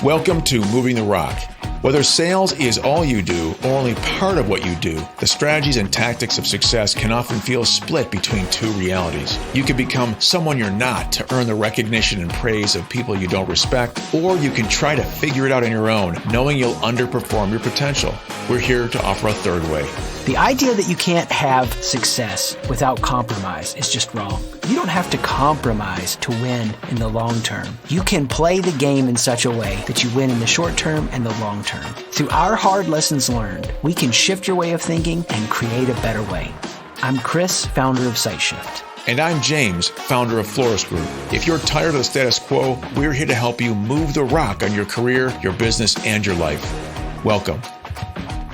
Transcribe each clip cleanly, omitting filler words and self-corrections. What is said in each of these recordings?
Welcome to Moving the Rock. Whether sales is all you do or only part of what you do, the strategies and tactics of success can often feel split between two realities. You can become someone you're not to earn the recognition and praise of people you don't respect, or you can try to figure it out on your own, knowing you'll underperform your potential. We're here to offer a third way. The idea that you can't have success without compromise is just wrong. You don't have to compromise to win in the long term. You can play the game in such a way that you win in the short term and the long term. Through our hard lessons learned, we can shift your way of thinking and create a better way. I'm Chris, founder of SiteShift. And I'm James, founder of Florist Group. If you're tired of the status quo, we're here to help you move the rock on your career, your business, and your life. Welcome.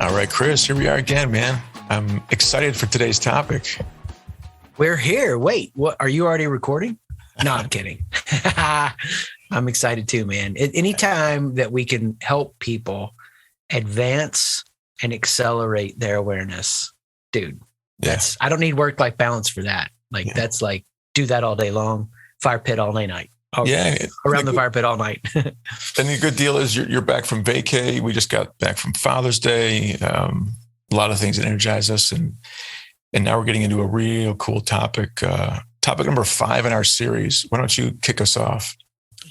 All right, Chris, here we are again, man. I'm excited for today's topic. We're here. Wait, what? Are you already recording? No, I'm kidding. I'm excited too, man. Anytime that we can help people advance and accelerate their awareness, dude, I don't need work-life balance for that. That's like, do that all day long, fire pit all night. Around the fire pit all night. And the good deal is you're back from vacay. We just got back from Father's Day. A lot of things that energize us. And now we're getting into a real cool topic. Topic number 5 in our series. Why don't you kick us off?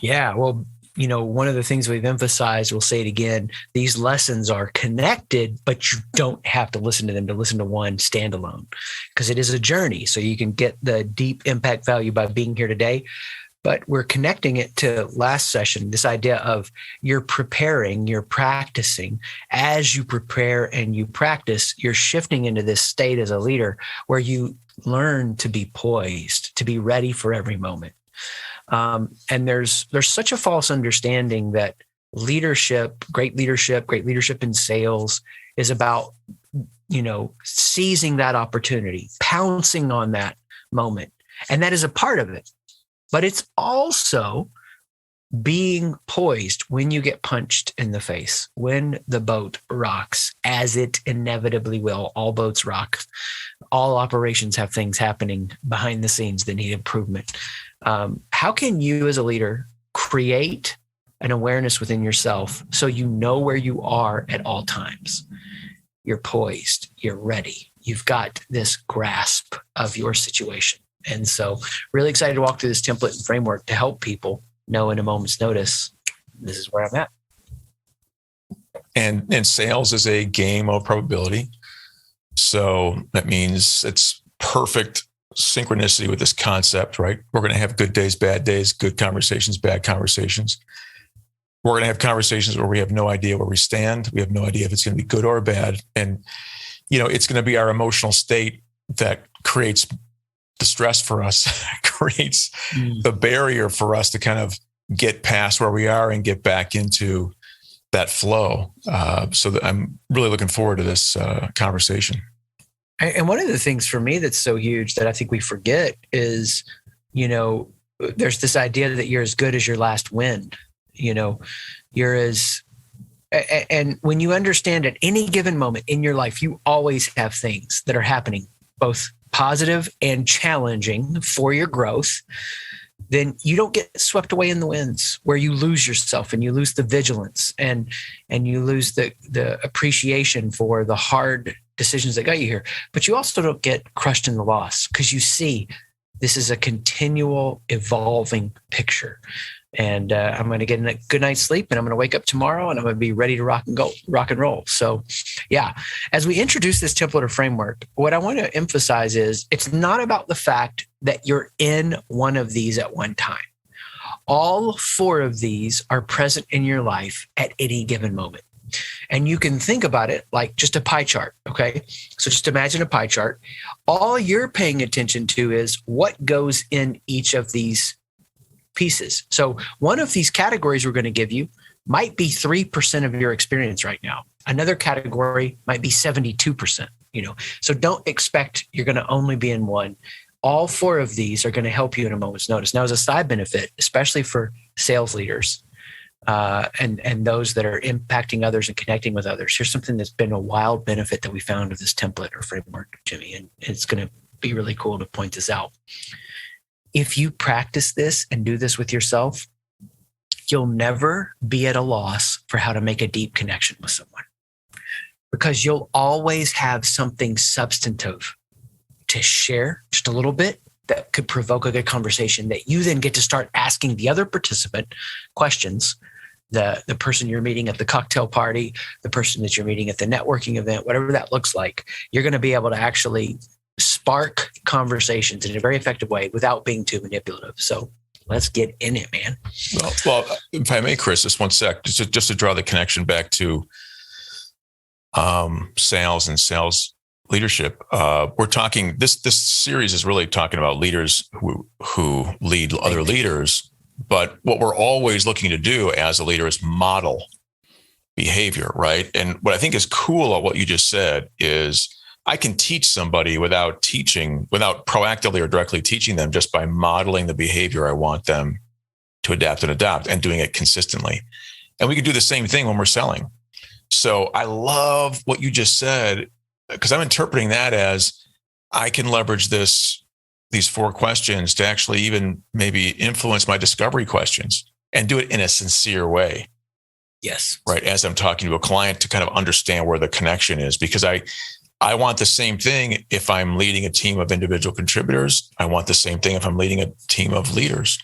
Yeah, well, one of the things we've emphasized, we'll say it again, these lessons are connected, but you don't have to listen to them to listen to one standalone, because it is a journey. So you can get the deep impact value by being here today. But we're connecting it to last session, this idea of you're preparing, you're practicing. As you prepare and you practice, you're shifting into this state as a leader where you learn to be poised, to be ready for every moment. And there's such a false understanding that great leadership in sales is about, seizing that opportunity, pouncing on that moment. And that is a part of it. But it's also being poised when you get punched in the face, when the boat rocks, as it inevitably will. All boats rock. All operations have things happening behind the scenes that need improvement. How can you as a leader create an awareness within yourself so you know where you are at all times? You're poised. You're ready. You've got this grasp of your situation. And so really excited to walk through this template and framework to help people know in a moment's notice, this is where I'm at. And sales is a game of probability. So that means it's perfect synchronicity with this concept, right? We're going to have good days, bad days, good conversations, bad conversations. We're going to have conversations where we have no idea where we stand. We have no idea if it's going to be good or bad. And, it's going to be our emotional state that creates the stress for us, creates the barrier for us to kind of get past where we are and get back into that flow. So that I'm really looking forward to this conversation. And one of the things for me that's so huge that I think we forget is, there's this idea that you're as good as your last win. And when you understand at any given moment in your life, you always have things that are happening, both positive and challenging for your growth, then you don't get swept away in the winds where you lose yourself and you lose the vigilance and you lose the appreciation for the hard decisions that got you here. But you also don't get crushed in the loss because you see this is a continual evolving picture. And I'm going to get a good night's sleep, and I'm going to wake up tomorrow, and I'm going to be ready to rock and roll. So, yeah, as we introduce this template or framework, what I want to emphasize is it's not about the fact that you're in one of these at one time. All 4 of these are present in your life at any given moment. And you can think about it like just a pie chart, okay? So just imagine a pie chart. All you're paying attention to is what goes in each of these pieces. So one of these categories we're going to give you might be 3% of your experience right now. Another category might be 72%, So don't expect you're going to only be in one. All 4 of these are going to help you in a moment's notice. Now, as a side benefit, especially for sales leaders and those that are impacting others and connecting with others, here's something that's been a wild benefit that we found of this template or framework, Jimmy, and it's going to be really cool to point this out. If you practice this and do this with yourself, you'll never be at a loss for how to make a deep connection with someone, because you'll always have something substantive to share, just a little bit, that could provoke a good conversation that you then get to start asking the other participant questions. The person you're meeting at the cocktail party, the person that you're meeting at the networking event, whatever that looks like, you're going to be able to actually spark conversations in a very effective way without being too manipulative. So let's get in it, man. Well, if I may, Chris, just one sec, just to draw the connection back to sales and sales leadership. We're talking, this series is really talking about leaders who lead other leaders. But what we're always looking to do as a leader is model behavior, right? And what I think is cool about what you just said is I can teach somebody without proactively or directly teaching them, just by modeling the behavior I want them to adapt and doing it consistently. And we can do the same thing when we're selling. So I love what you just said, because I'm interpreting that as I can leverage these 4 questions to actually even maybe influence my discovery questions and do it in a sincere way. Yes. Right. As I'm talking to a client to kind of understand where the connection is, because I want the same thing if I'm leading a team of individual contributors. I want the same thing if I'm leading a team of leaders.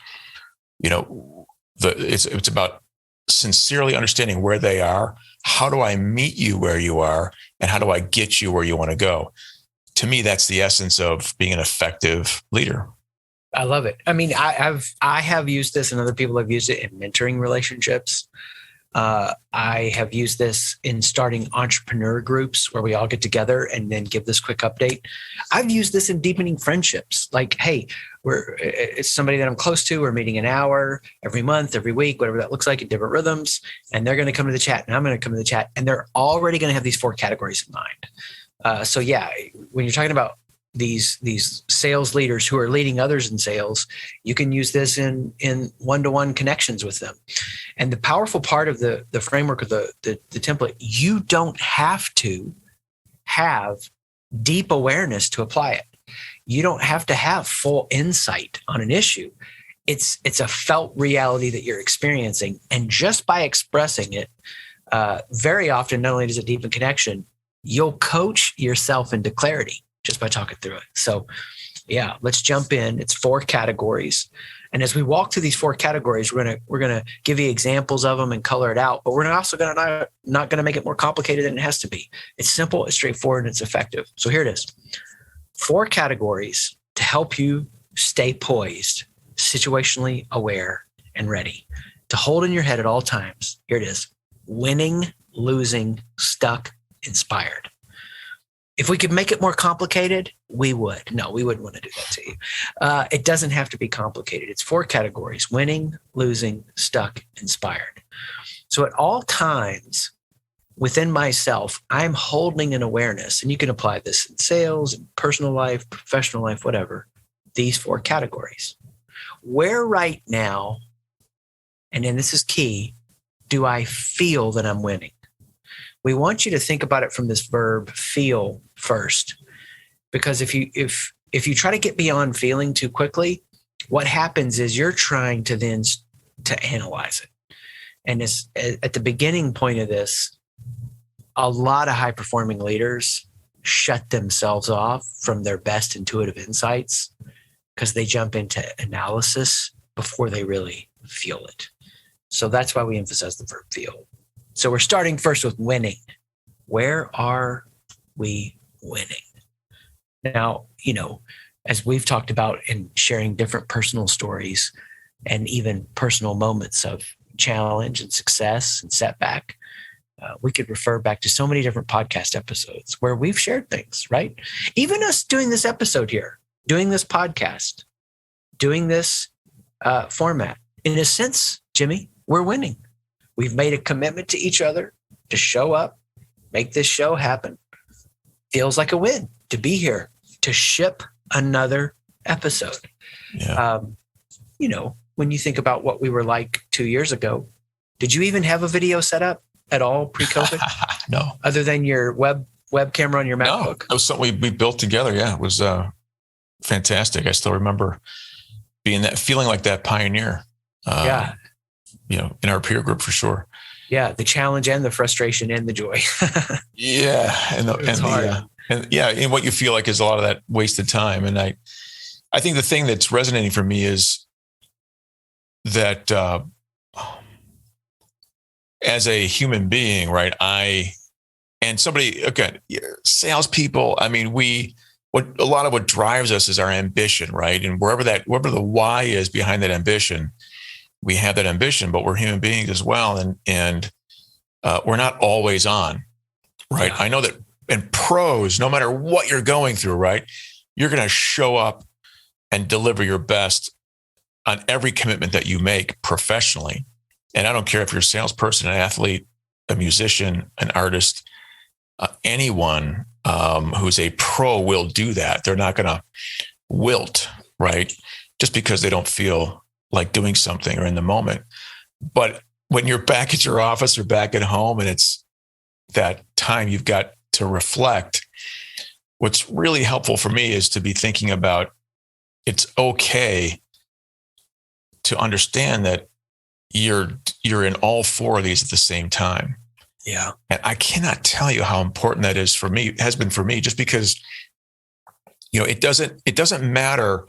It's about sincerely understanding where they are. How do I meet you where you are? And how do I get you where you want to go? To me, that's the essence of being an effective leader. I love it. I mean, I have used this, and other people have used it in mentoring relationships. I have used this in starting entrepreneur groups where we all get together and then give this quick update. I've used this in deepening friendships. Like, hey, it's somebody that I'm close to. We're meeting an hour every month, every week, whatever that looks like, in different rhythms. And they're going to come to the chat, and I'm going to come to the chat, and they're already going to have these 4 categories in mind. So yeah, when you're talking about these sales leaders who are leading others in sales, you can use this in one-to-one connections with them. And the powerful part of the framework of the template, you don't have to have deep awareness to apply it. You don't have to have full insight on an issue. It's a felt reality that you're experiencing. And just by expressing it, very often, not only does it deepen connection, you'll coach yourself into clarity just by talking through it. So yeah, let's jump in. It's 4 categories. And as we walk through these 4 categories, we're gonna give you examples of them and color it out, but we're also not gonna make it more complicated than it has to be. It's simple, it's straightforward, and it's effective. So here it is. 4 categories to help you stay poised, situationally aware, and ready to hold in your head at all times. Here it is. Winning, losing, stuck, inspired. If we could make it more complicated, we would. No, we wouldn't want to do that to you. It doesn't have to be complicated. It's 4 categories: winning, losing, stuck, inspired. So at all times within myself, I'm holding an awareness, and you can apply this in sales, in personal life, professional life, whatever, these 4 categories. Where right now, and then this is key, do I feel that I'm winning? We want you to think about it from this verb feel first, because if you try to get beyond feeling too quickly, what happens is you're trying to then to analyze it. And it's, at the beginning point of this, a lot of high performing leaders shut themselves off from their best intuitive insights because they jump into analysis before they really feel it. So that's why we emphasize the verb feel. So we're starting first with winning. Where are we winning? Now, as we've talked about in sharing different personal stories and even personal moments of challenge and success and setback, we could refer back to so many different podcast episodes where we've shared things, right? Even us doing this episode here, doing this podcast, doing this format. In a sense, Jimmy, we're winning. We've made a commitment to each other to show up, make this show happen. Feels like a win to be here, to ship another episode. Yeah. When you think about what we were like 2 years ago, did you even have a video set up at all pre-COVID? No. Other than your web camera on your MacBook? No, that was something we built together. Yeah, it was fantastic. I still remember feeling like that pioneer. Yeah. in our peer group for sure. Yeah, the challenge and the frustration and the joy. Yeah, and what you feel like is a lot of that wasted time. And I think the thing that's resonating for me is that as a human being, right? Salespeople. I mean, a lot of what drives us is our ambition, right? And wherever the why is behind that ambition, we have that ambition, but we're human beings as well. And we're not always on, right? Yeah. I know that in pros, no matter what you're going through, right, you're going to show up and deliver your best on every commitment that you make professionally. And I don't care if you're a salesperson, an athlete, a musician, an artist, anyone who's a pro will do that. They're not going to wilt, right? Just because they don't feel like doing something or in the moment. But when you're back at your office or back at home and it's that time you've got to reflect, what's really helpful for me is to be thinking about it's okay to understand that you're in all four of these at the same time. Yeah. And I cannot tell you how important that is for me. It has been for me, just because, it doesn't matter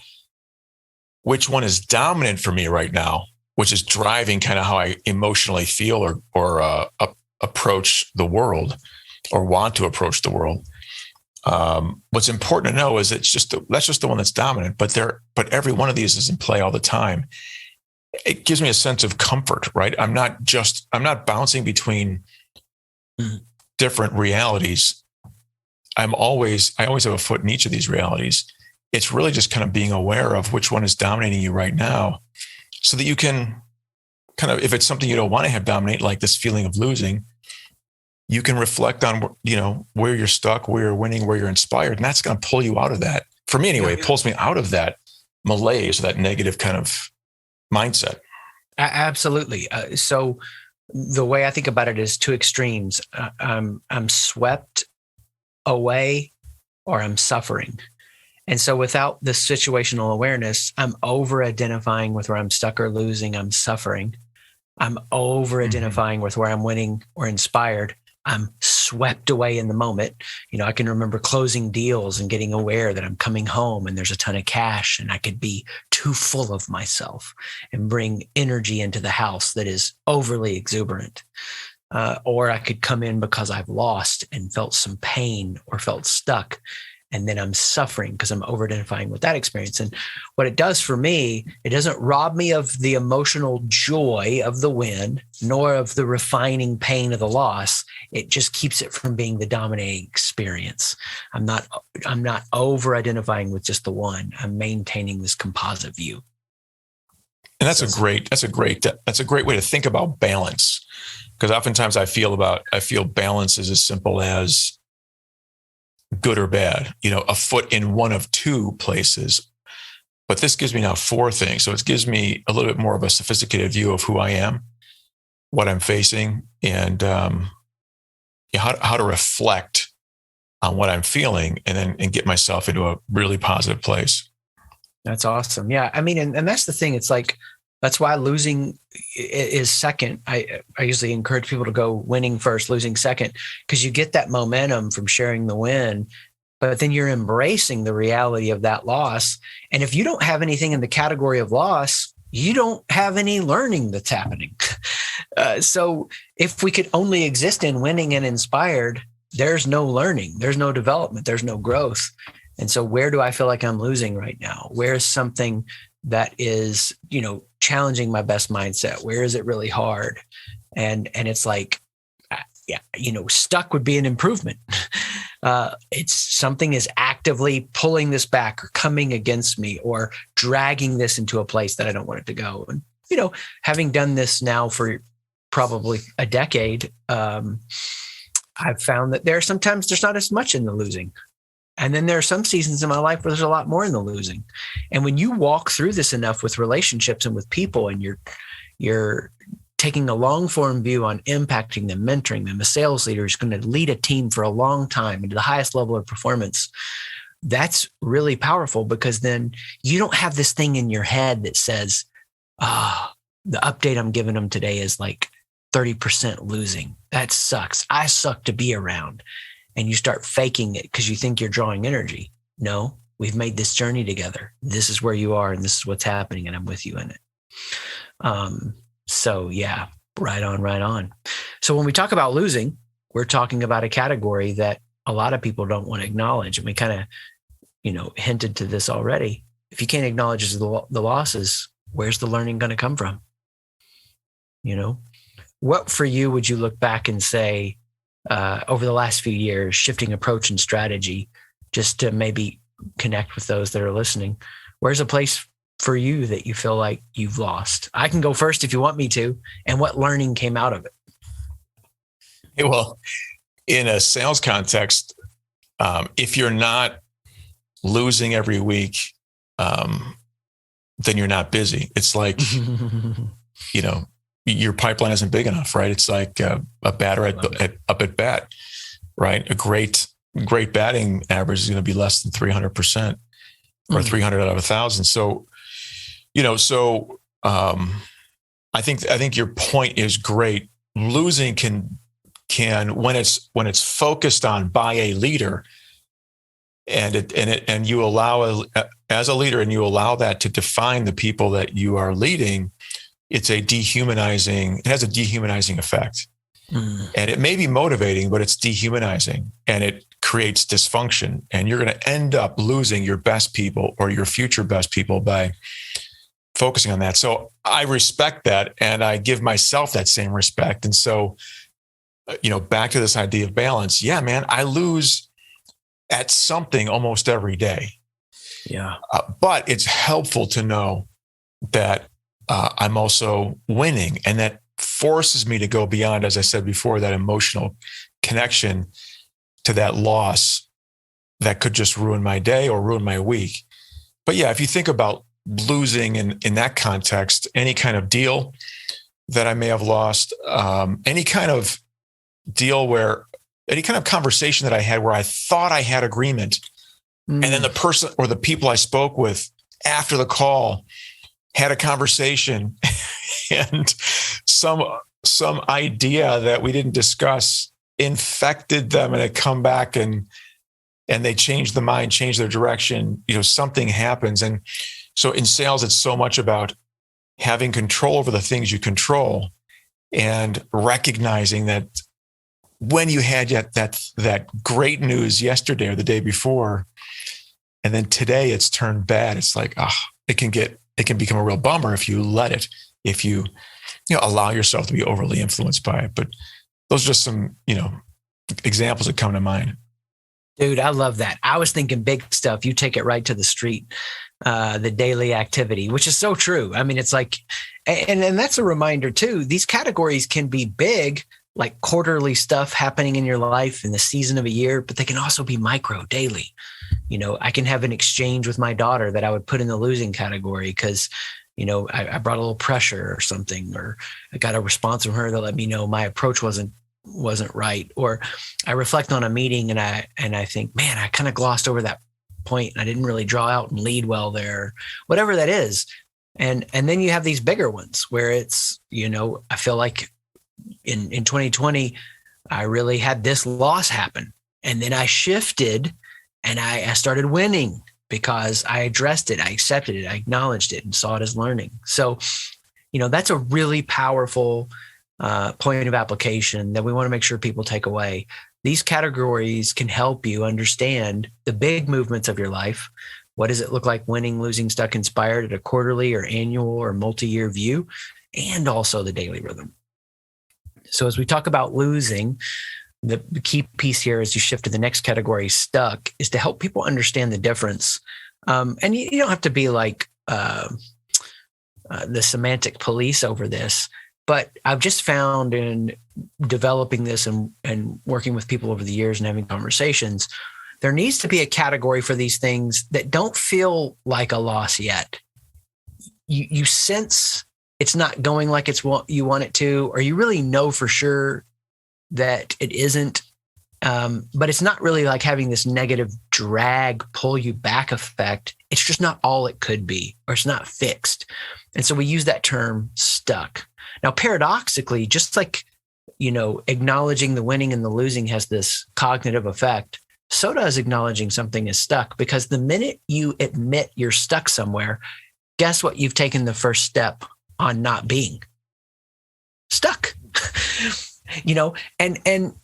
which one is dominant for me right now, which is driving kind of how I emotionally feel or approach the world or want to approach the world. What's important to know is that's just the one that's dominant, but every one of these is in play all the time. It gives me a sense of comfort, right? I'm not bouncing between different realities. I always have a foot in each of these realities. It's really just kind of being aware of which one is dominating you right now, so that you can kind of, if it's something you don't want to have dominate, like this feeling of losing, you can reflect on, where you're stuck, where you're winning, where you're inspired. And that's going to pull you out of that. For me anyway, it pulls me out of that malaise, that negative kind of mindset. Absolutely. So the way I think about it is two extremes. I'm swept away or I'm suffering. And so without the situational awareness, I'm over identifying with where I'm stuck or losing. I'm suffering. I'm over identifying with where I'm winning or inspired. I'm swept away in the moment. I can remember closing deals and getting aware that I'm coming home and there's a ton of cash and I could be too full of myself and bring energy into the house that is overly exuberant. Or I could come in because I've lost and felt some pain or felt stuck. And then I'm suffering because I'm over-identifying with that experience. And what it does for me, it doesn't rob me of the emotional joy of the win, nor of the refining pain of the loss. It just keeps it from being the dominating experience. I'm not over-identifying with just the one. I'm maintaining this composite view. And that's a great way to think about balance. Because oftentimes I feel balance is as simple as good or bad, a foot in one of two places. But this gives me now four things. So it gives me a little bit more of a sophisticated view of who I am, what I'm facing, and how to reflect on what I'm feeling and get myself into a really positive place. That's awesome. Yeah. I mean, and that's the thing. It's like, that's why losing is second. I usually encourage people to go winning first, losing second, because you get that momentum from sharing the win, but then you're embracing the reality of that loss. And if you don't have anything in the category of loss, you don't have any learning that's happening. So if we could only exist in winning and inspired, there's no learning, there's no development, there's no growth. And so where do I feel like I'm losing right now? Where's something that is, challenging my best mindset? Where is it really hard? And it's like, stuck would be an improvement. It's something is actively pulling this back or coming against me or dragging this into a place that I don't want it to go. And, having done this now for probably a decade, I've found that sometimes there's not as much in the losing. And then there are some seasons in my life where there's a lot more in the losing. And when you walk through this enough with relationships and with people, and you're taking a long form view on impacting them, mentoring them, a sales leader is going to lead a team for a long time into the highest level of performance. That's really powerful, because then you don't have this thing in your head that says, the update I'm giving them today is like 30% losing. That sucks. I suck to be around. And you start faking it because you think you're drawing energy. No, we've made this journey together. This is where you are and this is what's happening and I'm with you in it. So yeah, right on, right on. So when we talk about losing, we're talking about a category that a lot of people don't want to acknowledge. And we kind of, hinted to this already. If you can't acknowledge the losses, where's the learning going to come from? What for you would you look back and say, over the last few years, shifting approach and strategy, just to maybe connect with those that are listening? Where's a place for you that you feel like you've lost? I can go first if you want me to. And what learning came out of it? Well, in a sales context, if you're not losing every week, then you're not busy. It's like, your pipeline isn't big enough, right? It's like a batter up at bat, right? A great batting average is going to be less than 300% or 300 out of 1,000. So, I think your point is great. Losing can when it's focused on by a leader, and you allow as a leader, and you allow that to define the people that you are leading. It has a dehumanizing effect. And it may be motivating, but it's dehumanizing and it creates dysfunction. And you're going to end up losing your best people or your future best people by focusing on that. So I respect that. And I give myself that same respect. And so, back to this idea of balance. Yeah, man, I lose at something almost every day. Yeah. But it's helpful to know that I'm also winning, and that forces me to go beyond, as I said before, that emotional connection to that loss that could just ruin my day or ruin my week. But yeah, if you think about losing in that context, any kind of deal that I may have lost, any kind of conversation that I had where I thought I had agreement, and then the person or the people I spoke with after the call had a conversation and some idea that we didn't discuss infected them, and it come back and they changed the mind, changed their direction, something happens. And so in sales, it's so much about having control over the things you control and recognizing that when you had that great news yesterday or the day before, and then today it's turned bad, it's like, it can become a real bummer if you let it, if you allow yourself to be overly influenced by it. But those are just some, examples that come to mind. Dude, I love that. I was thinking big stuff. You take it right to the street, the daily activity, which is so true. I mean, it's like, and that's a reminder too. These categories can be big, like quarterly stuff happening in your life in the season of a year, but they can also be micro, daily. I can have an exchange with my daughter that I would put in the losing category because, I brought a little pressure or something, or I got a response from her that let me know my approach wasn't right. Or I reflect on a meeting and I think, man, I kind of glossed over that point and I didn't really draw out and lead well there, whatever that is. And then you have these bigger ones where it's, I feel like in 2020, I really had this loss happen. And then I shifted and I started winning because I addressed it, I accepted it, I acknowledged it and saw it as learning. So, that's a really powerful point of application that we want to make sure people take away. These categories can help you understand the big movements of your life. What does it look like winning, losing, stuck, inspired at a quarterly or annual or multi-year view, and also the daily rhythm. So as we talk about losing, the key piece here as you shift to the next category, stuck, is to help people understand the difference. And you don't have to be like the semantic police over this, but I've just found in developing this and working with people over the years and having conversations, there needs to be a category for these things that don't feel like a loss yet. You sense it's not going like it's what you want it to, or you really know for sure that it isn't, But it's not really like having this negative drag pull you back effect. It's just not all it could be, or it's not fixed. And so we use that term stuck. Now, paradoxically, just like, acknowledging the winning and the losing has this cognitive effect, so does acknowledging something is stuck, because the minute you admit you're stuck somewhere, guess what? You've taken the first step on not being stuck. And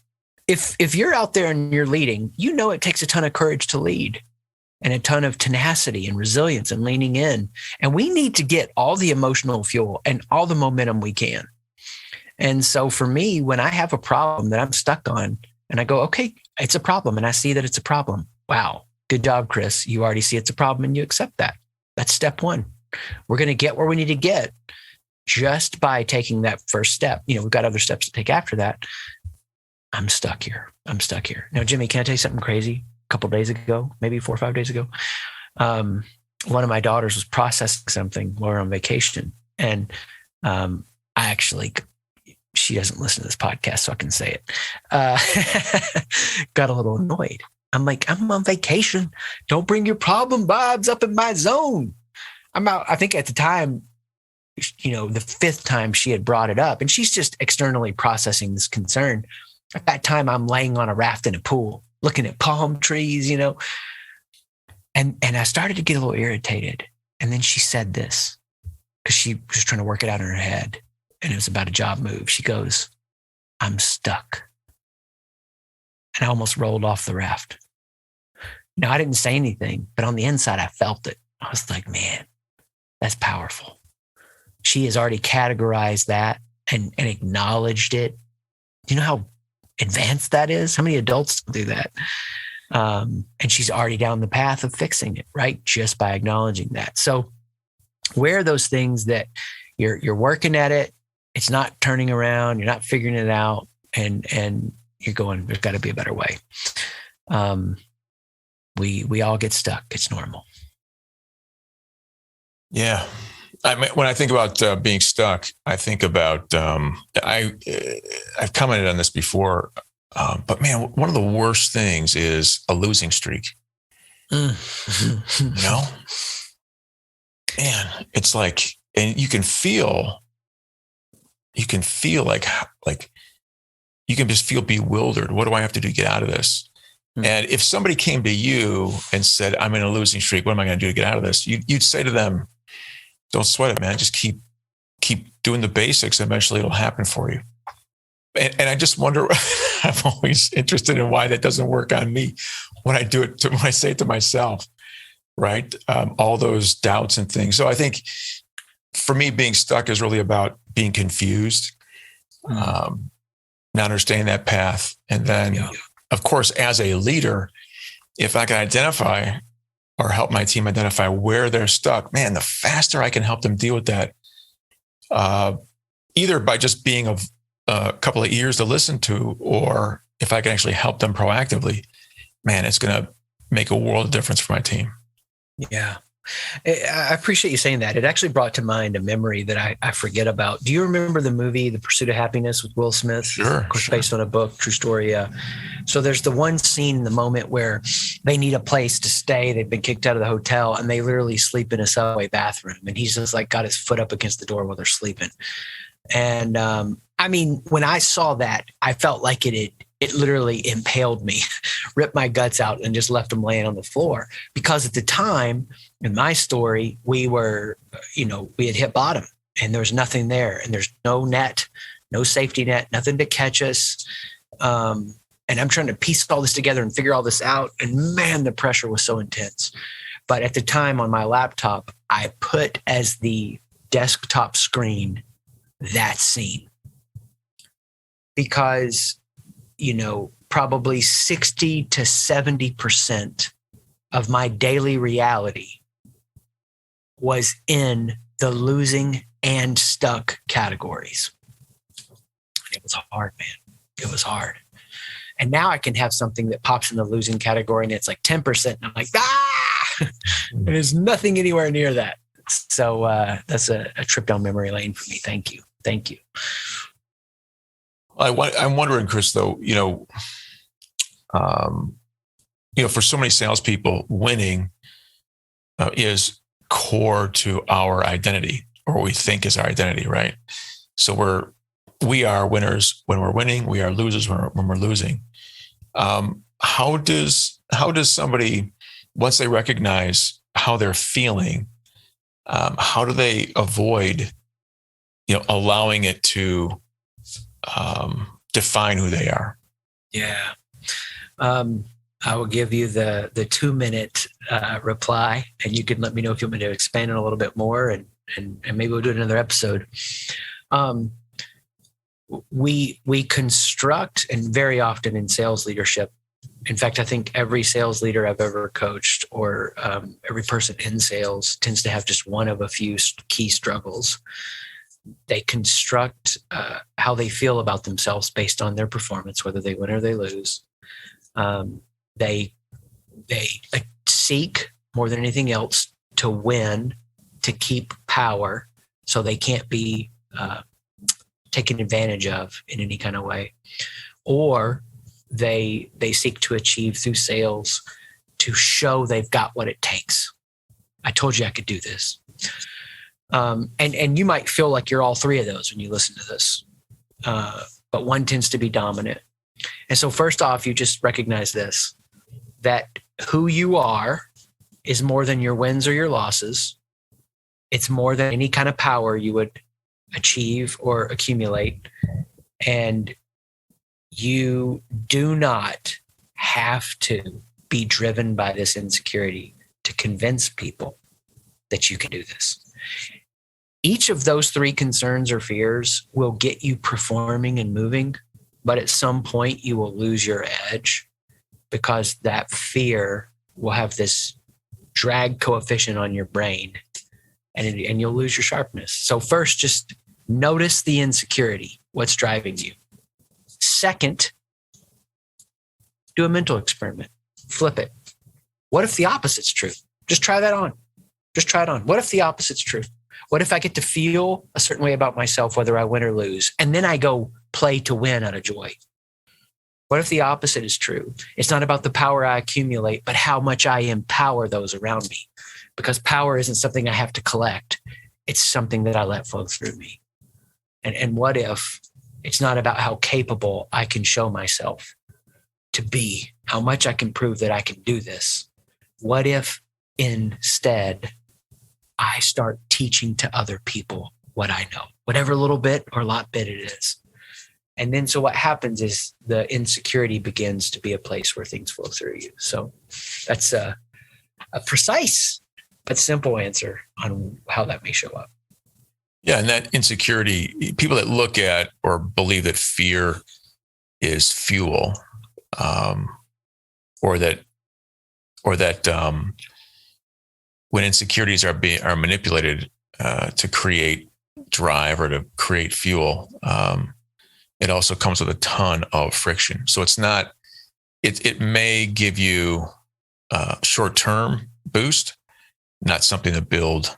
if you're out there and you're leading, it takes a ton of courage to lead, and a ton of tenacity and resilience and leaning in. And we need to get all the emotional fuel and all the momentum we can. And so for me, when I have a problem that I'm stuck on and I go, okay, it's a problem, and I see that it's a problem. Wow. Good job, Chris. You already see it's a problem and you accept that. That's step one. We're going to get where we need to get just by taking that first step. We've got other steps to take after that. I'm stuck here. Now, Jimmy, can I tell you something crazy? A couple of days ago, maybe 4 or 5 days ago, one of my daughters was processing something while we were on vacation. And she doesn't listen to this podcast, so I can say it. Got a little annoyed. I'm like, I'm on vacation. Don't bring your problem vibes up in my zone. I'm out. I think at the time, the fifth time she had brought it up, and she's just externally processing this concern. At that time, I'm laying on a raft in a pool, looking at palm trees, and I started to get a little irritated. And then she said this, because she was trying to work it out in her head, and it was about a job move. She goes, I'm stuck. And I almost rolled off the raft. Now, I didn't say anything, but on the inside, I felt it. I was like, man, that's powerful. She has already categorized that and acknowledged it. Do you know how advanced that is? How many adults do that? And she's already down the path of fixing it, right? Just by acknowledging that. So where are those things that you're working at it? It's not turning around. You're not figuring it out. And you're going, there's got to be a better way. We all get stuck. It's normal. Yeah. When I think about being stuck, I think about, I've commented on this before, but man, one of the worst things is a losing streak. Man, it's like, and you can feel like you can just feel bewildered. What do I have to do to get out of this? And if somebody came to you and said, I'm in a losing streak, what am I going to do to get out of this? You'd say to them, don't sweat it, man. Just keep doing the basics. Eventually it'll happen for you. And I just wonder, I'm always interested in why that doesn't work on me when I do it, when I say it to myself, right? All those doubts and things. So I think for me, being stuck is really about being confused, not understanding that path. And then, of course, as a leader, if I can identify or help my team identify where they're stuck, man, the faster I can help them deal with that, either by just being a couple of ears to listen to, or if I can actually help them proactively, man, it's going to make a world of difference for my team. Yeah. I appreciate you saying that. It actually brought to mind a memory that I forget about. Do you remember the movie, The Pursuit of Happiness with Will Smith? Sure. Of course, based on a book, true story. So there's the one scene in the moment where they need a place to stay. They've been kicked out of the hotel and they literally sleep in a subway bathroom. And he's just like got his foot up against the door while they're sleeping. And when I saw that, I felt like it literally impaled me, ripped my guts out and just left them laying on the floor. Because at the time in my story, we were, we had hit bottom and there was nothing there, and there's no net, no safety net, nothing to catch us. And I'm trying to piece all this together and figure all this out. And man, the pressure was so intense. But at the time on my laptop, I put as the desktop screen that scene, because probably 60 to 70% of my daily reality was in the losing and stuck categories. It was hard, man. It was hard. And now I can have something that pops in the losing category and it's like 10%. And I'm like, and there's nothing anywhere near that. So that's a trip down memory lane for me. Thank you. Thank you. I'm wondering, Chris, though, um, for so many salespeople, winning is core to our identity, or what we think is our identity, right? So we are winners when we're winning. We are losers when we're losing. How does somebody, once they recognize how they're feeling, how do they avoid, allowing it to define who they are? Yeah. I will give you the 2-minute reply, and you can let me know if you want me to expand it a little bit more, and maybe we'll do another episode. We construct, and very often in sales leadership, in fact, I think every sales leader I've ever coached, or every person in sales, tends to have just one of a few key struggles. They construct how they feel about themselves based on their performance, whether they win or they lose. They seek more than anything else to win, to keep power, so they can't be taken advantage of in any kind of way. Or they seek to achieve through sales to show they've got what it takes. I told you I could do this. And you might feel like you're all three of those when you listen to this, but one tends to be dominant. And so first off, you just recognize this, that who you are is more than your wins or your losses. It's more than any kind of power you would achieve or accumulate. And you do not have to be driven by this insecurity to convince people that you can do this. Each of those three concerns or fears will get you performing and moving, but at some point you will lose your edge, because that fear will have this drag coefficient on your brain, and you'll lose your sharpness. So first, just notice the insecurity, what's driving you. Second, do a mental experiment. Flip it. What if the opposite's true? Just try that on. Just try it on. What if the opposite's true? What if I get to feel a certain way about myself, whether I win or lose, and then I go play to win out of joy? What if the opposite is true? It's not about the power I accumulate, but how much I empower those around me. Because power isn't something I have to collect. It's something that I let flow through me. And what if it's not about how capable I can show myself to be, how much I can prove that I can do this? What if instead I start teaching to other people what I know, whatever little bit or lot bit it is? And then so what happens is the insecurity begins to be a place where things flow through you. So that's a precise but simple answer on how that may show up. Yeah, and that insecurity, people that look at or believe that fear is fuel, or that when insecurities are manipulated to create drive or to create fuel, it also comes with a ton of friction. So it's not. It may give you a short-term boost, not something to build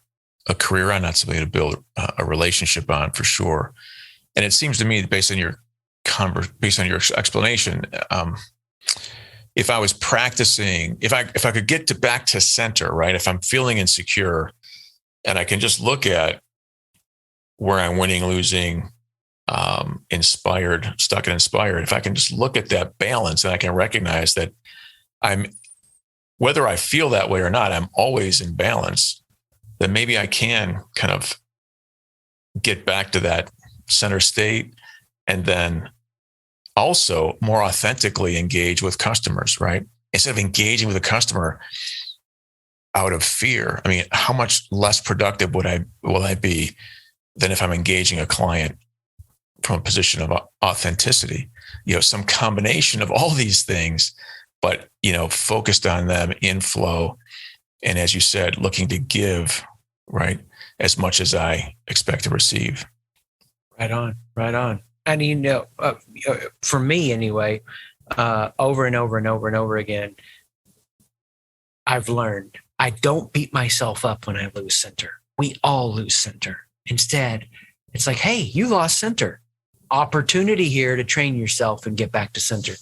a career on, not something to build a relationship on, for sure. And it seems to me, based on your explanation, if I was practicing, if I could get back to center, right? If I'm feeling insecure, and I can just look at where I'm winning, losing, inspired, stuck and inspired. If I can just look at that balance, and I can recognize that whether I feel that way or not, I'm always in balance, then maybe I can kind of get back to that center state, and then also more authentically engage with customers, right? Instead of engaging with a customer out of fear, I mean, how much less productive will I be than if I'm engaging a client from a position of authenticity? Some combination of all these things, but focused on them in flow, and as you said, looking to give, right, as much as I expect to receive. Right on. And for me anyway, over and over and over and over again, I've learned I don't beat myself up when I lose center. We all lose center. Instead, it's like, hey, you lost center. Opportunity here to train yourself and get back to center.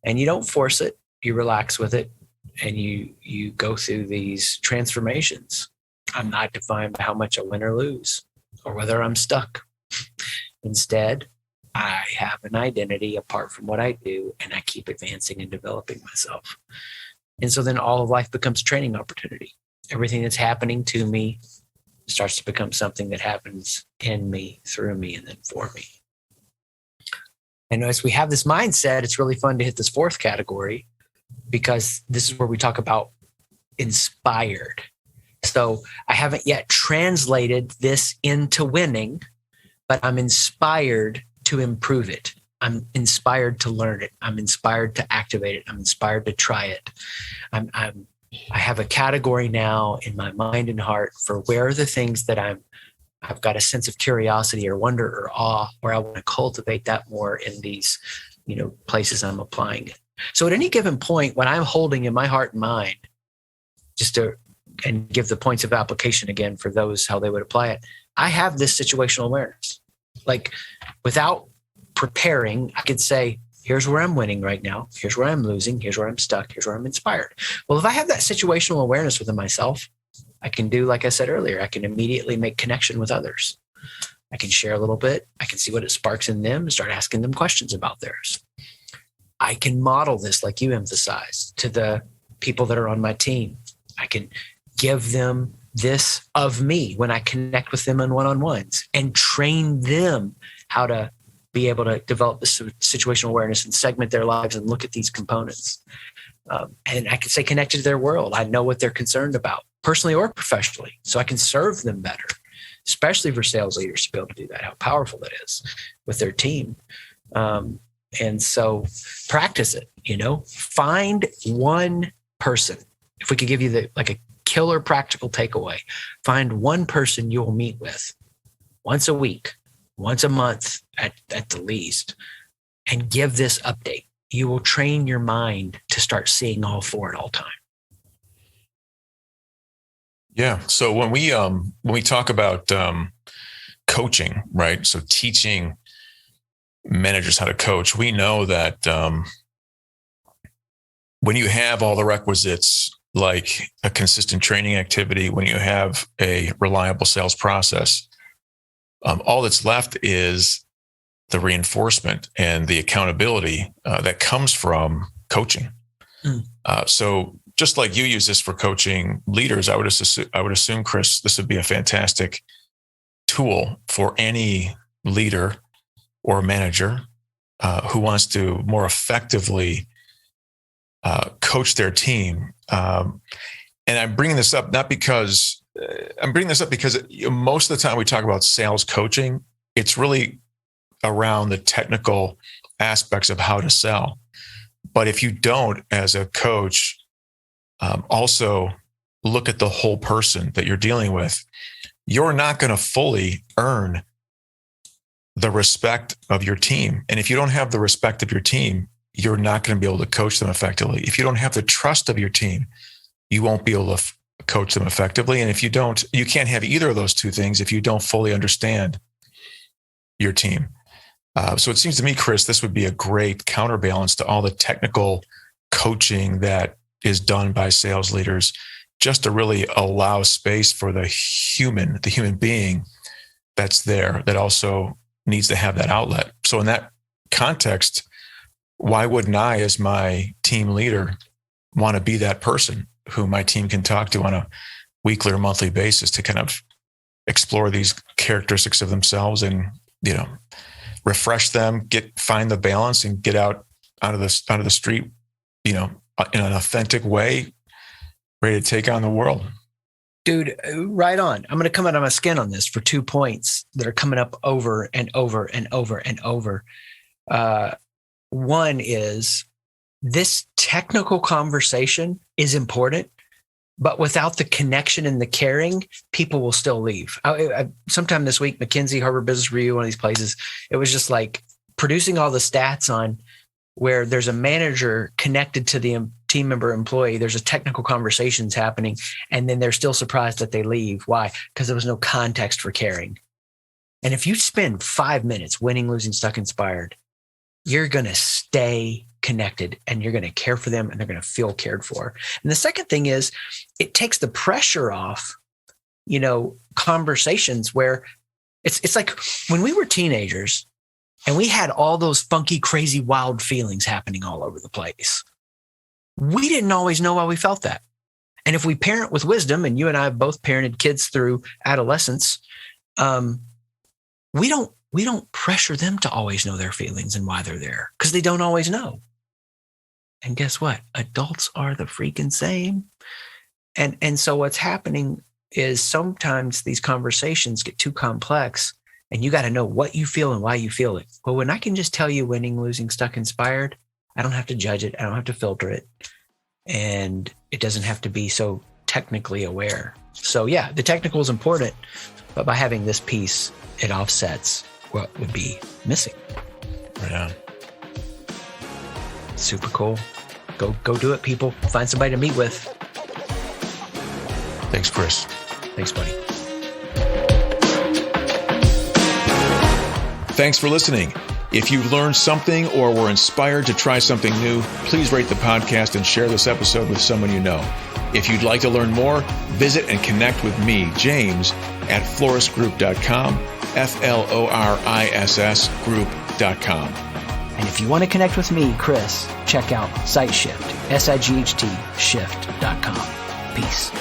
And you don't force it. You relax with it, and you go through these transformations. I'm not defined by how much I win or lose or whether I'm stuck. Instead, I have an identity apart from what I do, and I keep advancing and developing myself. And so then all of life becomes a training opportunity. Everything that's happening to me starts to become something that happens in me, through me, and then for me. And as we have this mindset, it's really fun to hit this fourth category, because this is where we talk about inspired. So I haven't yet translated this into winning, but I'm inspired to improve it. I'm inspired to learn it. I'm inspired to activate it. I'm inspired to try it. I have a category now in my mind and heart for where are the things that I've got a sense of curiosity or wonder or awe, where I want to cultivate that more in these, places I'm applying it. So at any given point, when I'm holding in my heart and mind, and give the points of application again for those, how they would apply it, I have this situational awareness. Like, without preparing, I could say, here's where I'm winning right now. Here's where I'm losing. Here's where I'm stuck. Here's where I'm inspired. Well, if I have that situational awareness within myself, I can do, like I said earlier, I can immediately make connection with others. I can share a little bit. I can see what it sparks in them and start asking them questions about theirs. I can model this, like you emphasized, to the people that are on my team. I can give them this of me when I connect with them in one-on-ones and train them how to be able to develop this situational awareness and segment their lives and look at these components. And I can stay connected to their world. I know what they're concerned about, personally or professionally, so I can serve them better, especially for sales leaders to be able to do that, how powerful that is with their team. And so practice it, find one person. If we could give you a killer practical takeaway, find one person you will meet with once a week, once a month at the least, and give this update. You will train your mind to start seeing all four at all time. Yeah. So when we talk about coaching, right? So teaching managers how to coach, we know that when you have all the requisites, like a consistent training activity, when you have a reliable sales process, all that's left is the reinforcement and the accountability that comes from coaching. So just like you use this for coaching leaders, I would assume, Chris, this would be a fantastic tool for any leader or manager who wants to more effectively coach their team. And I'm bringing this up because most of the time we talk about sales coaching, it's really around the technical aspects of how to sell. But if you don't, as a coach, also look at the whole person that you're dealing with, you're not going to fully earn the respect of your team. And if you don't have the respect of your team, you're not going to be able to coach them effectively. If you don't have the trust of your team, you won't be able to coach them effectively. And if you don't, you can't have either of those two things if you don't fully understand your team. So it seems to me, Chris, this would be a great counterbalance to all the technical coaching that is done by sales leaders, just to really allow space for the human being that's there, that also needs to have that outlet. So in that context, why wouldn't I, as my team leader, want to be that person who my team can talk to on a weekly or monthly basis to kind of explore these characteristics of themselves and, refresh them, find the balance and get out of the street, in an authentic way, ready to take on the world. Dude, right on. I'm going to come out of my skin on this for 2 points that are coming up over and over and over and over. One is, this technical conversation is important, but without the connection and the caring, people will still leave. Sometime this week, McKinsey, Harvard Business Review, one of these places, it was just like producing all the stats on where there's a manager connected to the team member employee. There's a technical conversations happening, and then they're still surprised that they leave. Why? Because there was no context for caring. And if you spend 5 minutes winning, losing, stuck, inspired, you're going to stay connected and you're going to care for them and they're going to feel cared for. And the second thing is it takes the pressure off, conversations where it's like when we were teenagers and we had all those funky, crazy, wild feelings happening all over the place. We didn't always know why we felt that. And if we parent with wisdom, and you and I have both parented kids through adolescence, we don't pressure them to always know their feelings and why they're there because they don't always know. And guess what? Adults are the freaking same. And so what's happening is sometimes these conversations get too complex and you got to know what you feel and why you feel it. Well, when I can just tell you winning, losing, stuck, inspired, I don't have to judge it. I don't have to filter it. And it doesn't have to be so technically aware. So yeah, the technical is important, but by having this piece, it offsets what would be missing. Yeah. Super cool. Go do it, people. Find somebody to meet with. Thanks, Chris. Thanks, buddy. Thanks for listening. If you learned something or were inspired to try something new, please rate the podcast and share this episode with someone you know. If you'd like to learn more, visit and connect with me, James, at florissgroup.com, FLORISS group.com. And if you want to connect with me, Chris, check out SightShift, SIGHT shift.com. Peace.